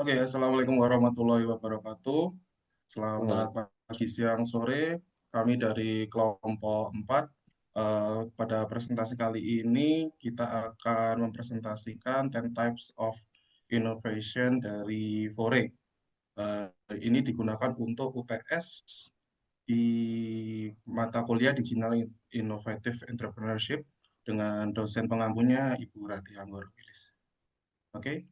Oke, Assalamualaikum warahmatullahi wabarakatuh. Selamat Wah, pagi, siang, sore. Kami dari kelompok 4. Pada presentasi kali ini, kita akan mempresentasikan 10 types of innovation dari Fore. Eh, ini digunakan untuk UTS di mata kuliah Digital Innovative Entrepreneurship dengan dosen pengampunya Ibu Rati Anggorwilis. Oke.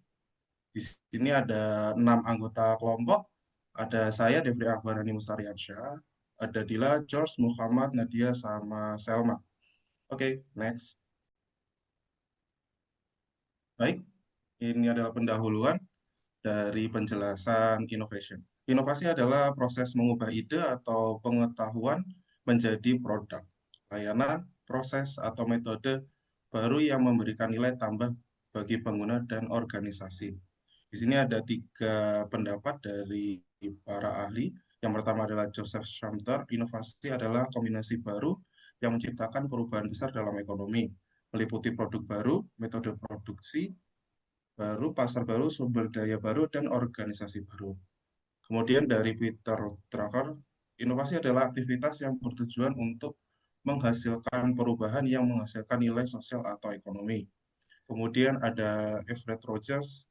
Di sini ada 6 anggota kelompok. Ada saya, Devri Akbarani Mustariansyah. Ada Dila, George, Muhammad, Nadia, sama Selma. Oke, next. Baik, ini adalah pendahuluan dari penjelasan innovation. Inovasi adalah proses mengubah ide atau pengetahuan menjadi produk, layanan, proses, atau metode baru yang memberikan nilai tambah bagi pengguna dan organisasi. Di sini ada 3 pendapat dari para ahli. Yang pertama adalah Joseph Schumpeter, inovasi adalah kombinasi baru yang menciptakan perubahan besar dalam ekonomi, meliputi produk baru, metode produksi baru, pasar baru, sumber daya baru, dan organisasi baru. Kemudian dari Peter Drucker, inovasi adalah aktivitas yang bertujuan untuk menghasilkan perubahan yang menghasilkan nilai sosial atau ekonomi. Kemudian ada Everett Rogers,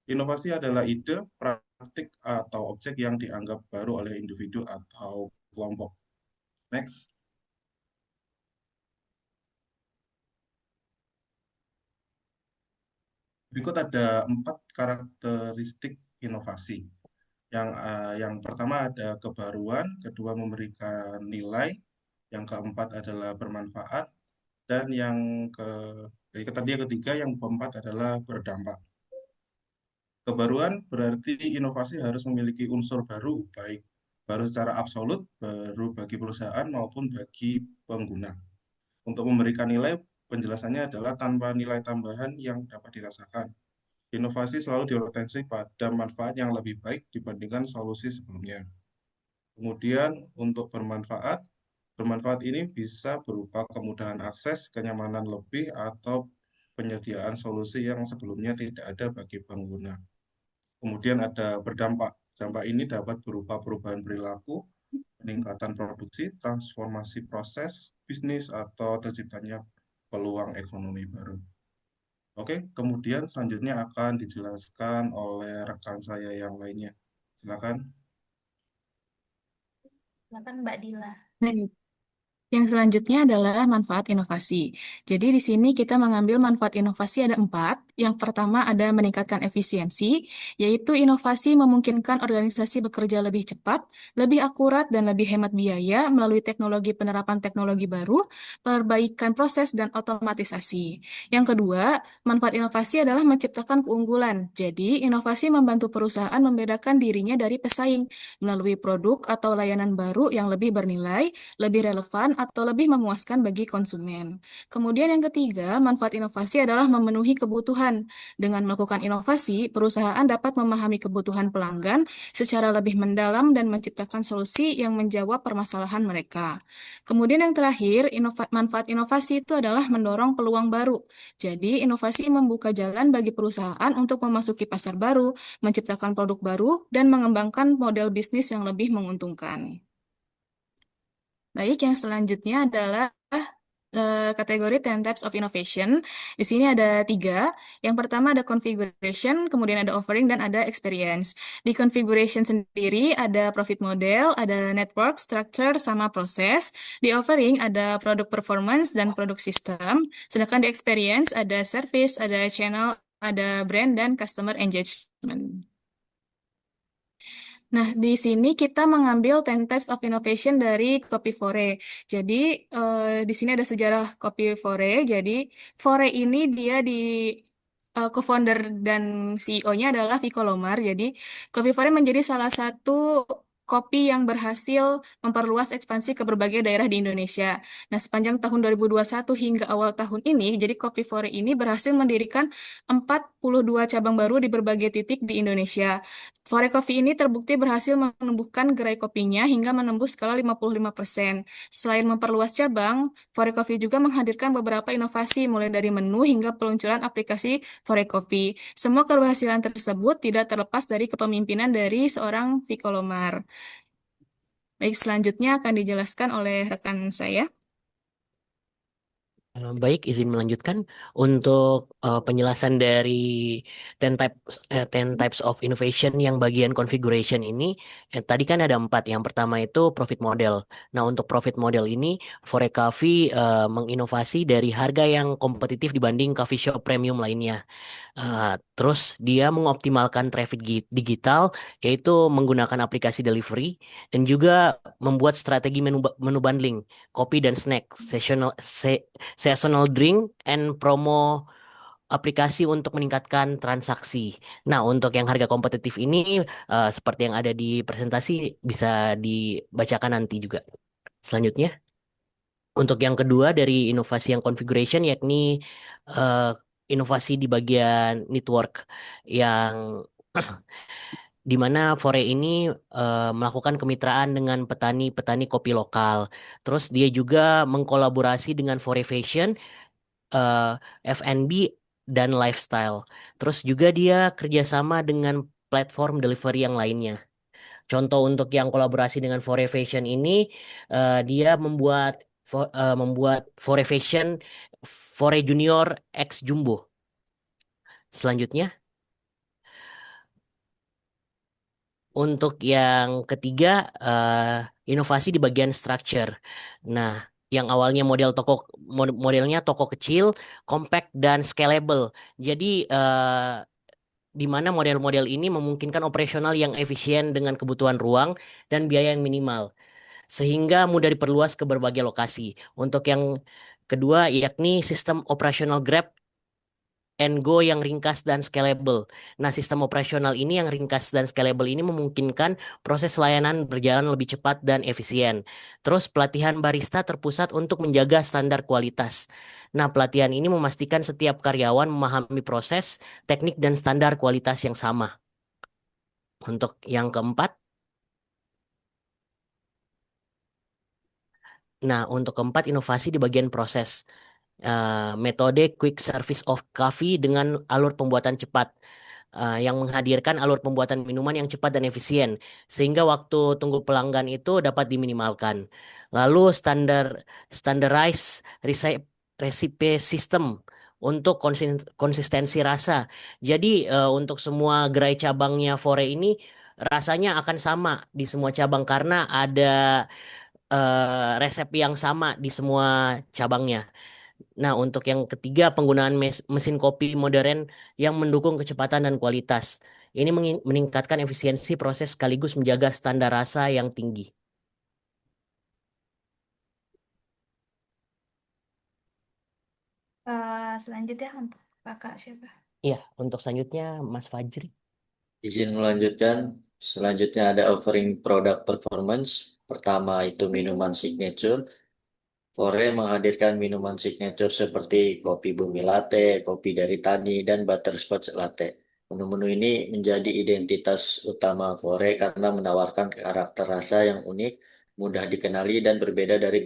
inovasi adalah ide, praktik, atau objek yang dianggap baru oleh individu atau kelompok. Next. Berikut ada 4 karakteristik inovasi. Yang pertama ada kebaruan, kedua memberikan nilai, yang keempat adalah bermanfaat, dan yang ketiga, yang keempat adalah berdampak. Kebaruan berarti inovasi harus memiliki unsur baru, baik baru secara absolut, baru bagi perusahaan maupun bagi pengguna. Untuk memberikan nilai, penjelasannya adalah tanpa nilai tambahan yang dapat dirasakan. Inovasi selalu berorientasi pada manfaat yang lebih baik dibandingkan solusi sebelumnya. Kemudian untuk bermanfaat ini bisa berupa kemudahan akses, kenyamanan lebih, atau penyediaan solusi yang sebelumnya tidak ada bagi pengguna. Kemudian ada berdampak. Dampak ini dapat berupa perubahan perilaku, peningkatan produksi, transformasi proses, bisnis, atau terciptanya peluang ekonomi baru. Oke, kemudian selanjutnya akan dijelaskan oleh rekan saya yang lainnya. Silakan. Silakan Mbak Dila. Baik. Yang selanjutnya adalah manfaat inovasi. Jadi di sini kita mengambil manfaat inovasi ada 4. Yang pertama ada meningkatkan efisiensi, yaitu inovasi memungkinkan organisasi bekerja lebih cepat, lebih akurat, dan lebih hemat biaya melalui teknologi penerapan teknologi baru, perbaikan proses, dan otomatisasi. Yang kedua, manfaat inovasi adalah menciptakan keunggulan. Jadi inovasi membantu perusahaan membedakan dirinya dari pesaing melalui produk atau layanan baru yang lebih bernilai, lebih relevan, atau lebih memuaskan bagi konsumen. Kemudian yang ketiga, manfaat inovasi adalah memenuhi kebutuhan. Dengan melakukan inovasi, perusahaan dapat memahami kebutuhan pelanggan secara lebih mendalam dan menciptakan solusi yang menjawab permasalahan mereka. Kemudian yang terakhir, manfaat inovasi itu adalah mendorong peluang baru. Jadi, inovasi membuka jalan bagi perusahaan untuk memasuki pasar baru, menciptakan produk baru, dan mengembangkan model bisnis yang lebih menguntungkan. Baik, yang selanjutnya adalah kategori 10 types of innovation. Di sini ada 3. Yang pertama ada configuration, kemudian ada offering, dan ada experience. Di configuration sendiri ada profit model, ada network, structure, sama proses. Di offering ada product performance dan product system. Sedangkan di experience ada service, ada channel, ada brand, dan customer engagement. Nah, di sini kita mengambil 10 types of innovation dari Kopi Fore. Jadi, di sini ada sejarah Kopi Fore. Jadi, Fore ini dia co-founder dan CEO-nya adalah Viko Lomar. Jadi, Kopi Fore menjadi salah satu kopi yang berhasil memperluas ekspansi ke berbagai daerah di Indonesia. Nah, sepanjang tahun 2021 hingga awal tahun ini, jadi Kopi Fore ini berhasil mendirikan 42 cabang baru di berbagai titik di Indonesia. Fore Coffee ini terbukti berhasil menumbuhkan gerai kopinya hingga menembus skala 55%. Selain memperluas cabang, Fore Coffee juga menghadirkan beberapa inovasi mulai dari menu hingga peluncuran aplikasi Fore Coffee. Semua keberhasilan tersebut tidak terlepas dari kepemimpinan dari seorang Viko Lomar. Baik, selanjutnya akan dijelaskan oleh rekan saya. Baik, izin melanjutkan untuk penjelasan dari 10 types of innovation yang bagian configuration ini. Tadi kan ada 4. Yang pertama itu profit model. Nah, untuk profit model ini, Forecavi menginovasi dari harga yang kompetitif dibanding coffee shop premium lainnya. Terus dia mengoptimalkan traffic digital, yaitu menggunakan aplikasi delivery, dan juga membuat strategi menu bundling, kopi dan snack, seasonal drink, and promo aplikasi untuk meningkatkan transaksi. Nah, untuk yang harga kompetitif ini, seperti yang ada di presentasi, bisa dibacakan nanti juga. Selanjutnya, untuk yang kedua dari inovasi yang configuration, yakni eh, inovasi di bagian network yang di mana Fore ini melakukan kemitraan dengan petani-petani kopi lokal. Terus dia juga mengkolaborasi dengan Fore Fashion, eh, F&B, dan lifestyle. Terus juga dia kerjasama dengan platform delivery yang lainnya. Contoh untuk yang kolaborasi dengan Fore Fashion ini, dia membuat Fore Fashion Fore Junior X Jumbo. Selanjutnya, untuk yang ketiga, inovasi di bagian structure. Nah, yang awalnya modelnya toko kecil, compact dan scalable. Jadi di mana model-model ini memungkinkan operasional yang efisien dengan kebutuhan ruang dan biaya yang minimal, sehingga mudah diperluas ke berbagai lokasi. Untuk yang kedua, yakni sistem operasional Grab and Go yang ringkas dan scalable. Nah, sistem operasional ini yang ringkas dan scalable ini memungkinkan proses layanan berjalan lebih cepat dan efisien. Terus, pelatihan barista terpusat untuk menjaga standar kualitas. Nah, pelatihan ini memastikan setiap karyawan memahami proses, teknik, dan standar kualitas yang sama. Untuk yang keempat, inovasi di bagian proses. Metode quick service of coffee dengan alur pembuatan cepat, yang menghadirkan alur pembuatan minuman yang cepat dan efisien sehingga waktu tunggu pelanggan itu dapat diminimalkan. Lalu standardized recipe system untuk konsistensi rasa. Jadi untuk semua gerai cabangnya Fore ini rasanya akan sama di semua cabang karena ada resep yang sama di semua cabangnya. Nah, untuk yang ketiga, penggunaan mesin kopi modern yang mendukung kecepatan dan kualitas. Ini meningkatkan efisiensi proses sekaligus menjaga standar rasa yang tinggi. Selanjutnya untuk kakak siapa? Iya, untuk selanjutnya Mas Fajri. Izin melanjutkan. Selanjutnya ada offering product performance. Pertama itu minuman signature. Fore menghadirkan minuman signature seperti kopi bumi latte, kopi dari tani, dan butterscotch latte. Menu-menu ini menjadi identitas utama Fore karena menawarkan karakter rasa yang unik, mudah dikenali, dan berbeda dari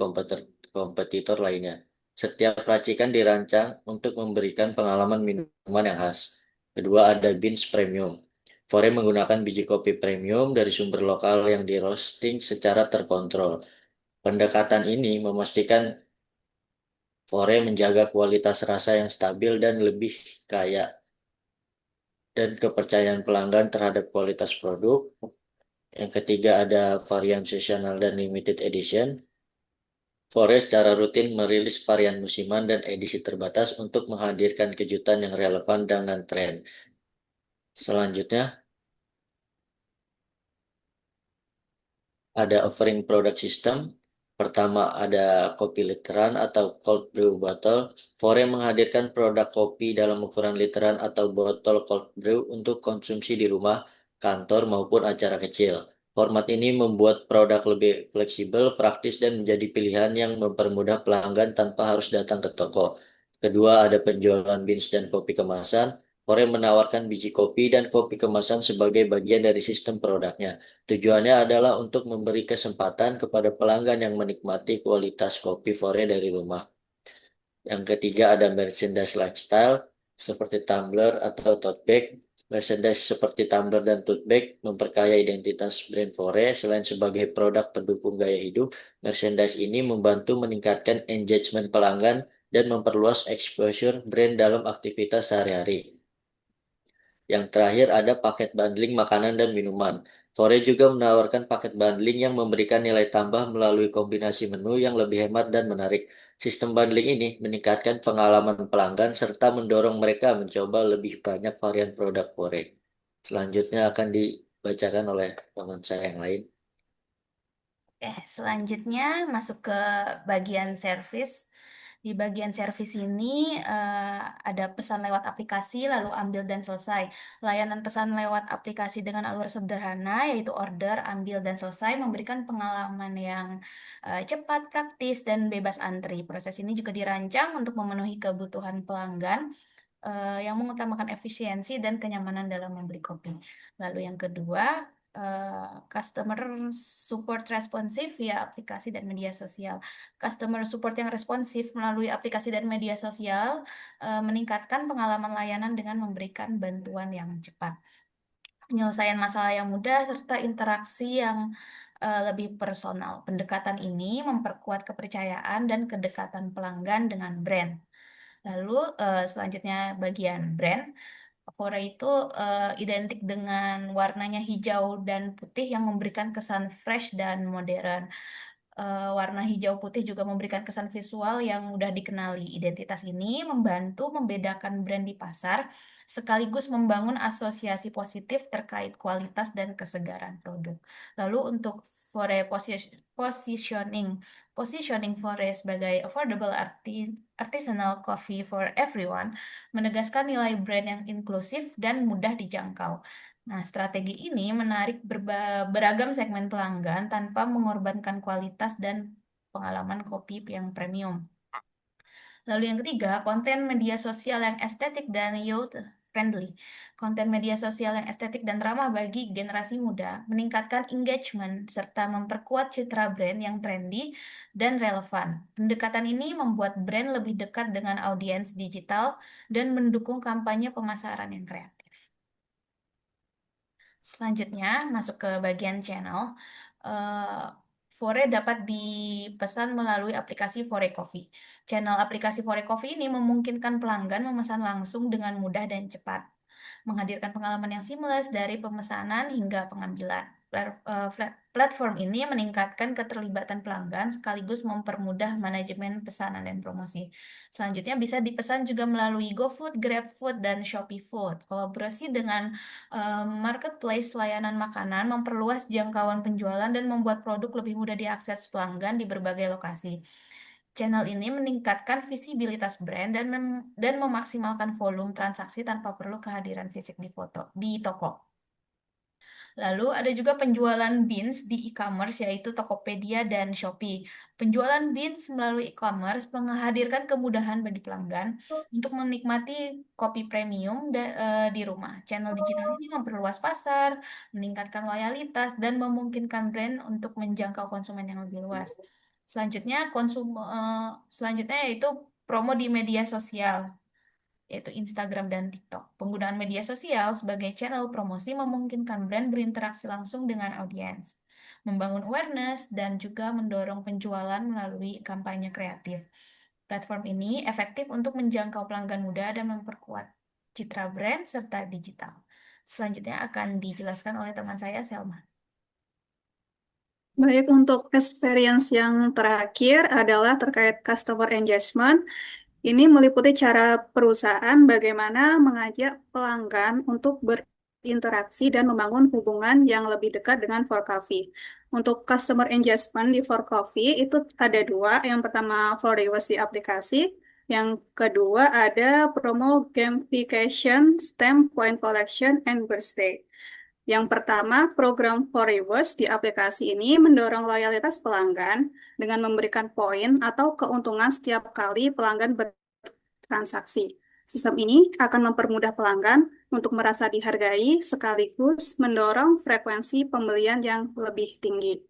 kompetitor lainnya. Setiap racikan dirancang untuk memberikan pengalaman minuman yang khas. Kedua ada Beans Premium. Fore menggunakan biji kopi premium dari sumber lokal yang di roasting secara terkontrol. Pendekatan ini memastikan Fore menjaga kualitas rasa yang stabil dan lebih kaya dan kepercayaan pelanggan terhadap kualitas produk. Yang ketiga ada varian seasonal dan limited edition. Fore secara rutin merilis varian musiman dan edisi terbatas untuk menghadirkan kejutan yang relevan dengan tren. Selanjutnya ada offering product system. Pertama ada kopi literan atau cold brew bottle. Fore menghadirkan produk kopi dalam ukuran literan atau botol cold brew untuk konsumsi di rumah, kantor maupun acara kecil. Format ini membuat produk lebih fleksibel, praktis, dan menjadi pilihan yang mempermudah pelanggan tanpa harus datang ke toko. Kedua, ada penjualan beans dan kopi kemasan. Fore menawarkan biji kopi dan kopi kemasan sebagai bagian dari sistem produknya. Tujuannya adalah untuk memberi kesempatan kepada pelanggan yang menikmati kualitas kopi Fore dari rumah. Yang ketiga ada merchandise lifestyle seperti tumbler atau tote bag. Merchandise seperti tumbler dan tote bag memperkaya identitas brand Fore. Selain sebagai produk pendukung gaya hidup, merchandise ini membantu meningkatkan engagement pelanggan dan memperluas exposure brand dalam aktivitas sehari-hari. Yang terakhir ada paket bundling makanan dan minuman. Fore juga menawarkan paket bundling yang memberikan nilai tambah melalui kombinasi menu yang lebih hemat dan menarik. Sistem bundling ini meningkatkan pengalaman pelanggan serta mendorong mereka mencoba lebih banyak varian produk Fore. Selanjutnya akan dibacakan oleh teman saya yang lain. Selanjutnya masuk ke bagian service. Di bagian service ini ada pesan lewat aplikasi, lalu ambil dan selesai. Layanan pesan lewat aplikasi dengan alur sederhana, yaitu order, ambil, dan selesai, memberikan pengalaman yang cepat, praktis, dan bebas antri. Proses ini juga dirancang untuk memenuhi kebutuhan pelanggan yang mengutamakan efisiensi dan kenyamanan dalam membeli kopi. Lalu yang kedua, customer support responsif via aplikasi dan media sosial. Customer support yang responsif melalui aplikasi dan media sosial meningkatkan pengalaman layanan dengan memberikan bantuan yang cepat, penyelesaian masalah yang mudah, serta interaksi yang lebih personal. Pendekatan ini memperkuat kepercayaan dan kedekatan pelanggan dengan brand. Lalu selanjutnya bagian brand. Fore itu identik dengan warnanya hijau dan putih yang memberikan kesan fresh dan modern. Warna hijau putih juga memberikan kesan visual yang mudah dikenali. Identitas ini membantu membedakan brand di pasar, sekaligus membangun asosiasi positif terkait kualitas dan kesegaran produk. Lalu untuk Fore positioning Fore sebagai affordable artisanal coffee for everyone menegaskan nilai brand yang inklusif dan mudah dijangkau. Nah, strategi ini menarik beragam segmen pelanggan tanpa mengorbankan kualitas dan pengalaman kopi yang premium. Lalu yang ketiga, konten media sosial yang estetik dan youth friendly. Konten media sosial yang estetik dan ramah bagi generasi muda meningkatkan engagement serta memperkuat citra brand yang trendy dan relevan. Pendekatan ini membuat brand lebih dekat dengan audiens digital dan mendukung kampanye pemasaran yang kreatif. Selanjutnya masuk ke bagian channel. Fore dapat dipesan melalui aplikasi Fore Coffee. Channel aplikasi Fore Coffee ini memungkinkan pelanggan memesan langsung dengan mudah dan cepat, menghadirkan pengalaman yang seamless dari pemesanan hingga pengambilan. Platform ini meningkatkan keterlibatan pelanggan sekaligus mempermudah manajemen pesanan dan promosi. Selanjutnya bisa dipesan juga melalui GoFood, GrabFood, dan Shopee Food. Kolaborasi dengan marketplace layanan makanan memperluas jangkauan penjualan dan membuat produk lebih mudah diakses pelanggan di berbagai lokasi. Channel ini meningkatkan visibilitas brand dan memaksimalkan volume transaksi tanpa perlu kehadiran fisik di toko. Lalu ada juga penjualan beans di e-commerce, yaitu Tokopedia dan Shopee. Penjualan beans melalui e-commerce menghadirkan kemudahan bagi pelanggan untuk menikmati kopi premium di rumah. Channel digital ini memperluas pasar, meningkatkan loyalitas, dan memungkinkan brand untuk menjangkau konsumen yang lebih luas. Selanjutnya yaitu promo di media sosial, yaitu Instagram dan TikTok. Penggunaan media sosial sebagai channel promosi memungkinkan brand berinteraksi langsung dengan audiens, membangun awareness, dan juga mendorong penjualan melalui kampanye kreatif. Platform ini efektif untuk menjangkau pelanggan muda dan memperkuat citra brand serta digital. Selanjutnya akan dijelaskan oleh teman saya, Selma. Baik, untuk experience yang terakhir adalah terkait customer engagement. Ini meliputi cara perusahaan bagaimana mengajak pelanggan untuk berinteraksi dan membangun hubungan yang lebih dekat dengan For Coffee. Untuk customer engagement di For Coffee itu ada dua. Yang pertama, For Rewards di aplikasi. Yang kedua ada promo gamification, stamp point collection, and birthday. Yang pertama, program for rewards di aplikasi ini mendorong loyalitas pelanggan dengan memberikan poin atau keuntungan setiap kali pelanggan bertransaksi. Sistem ini akan mempermudah pelanggan untuk merasa dihargai sekaligus mendorong frekuensi pembelian yang lebih tinggi.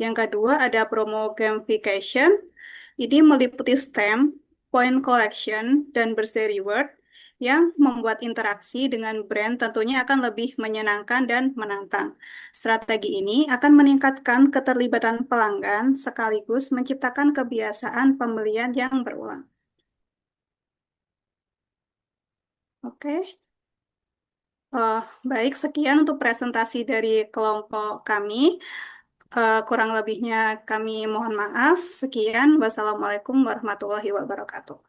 Yang kedua ada promo gamification. Ini meliputi stamp, point collection, dan birthday reward yang membuat interaksi dengan brand tentunya akan lebih menyenangkan dan menantang. Strategi ini akan meningkatkan keterlibatan pelanggan sekaligus menciptakan kebiasaan pembelian yang berulang. Oke. Baik, sekian untuk presentasi dari kelompok kami. Kurang lebihnya kami mohon maaf. Sekian, wassalamualaikum warahmatullahi wabarakatuh.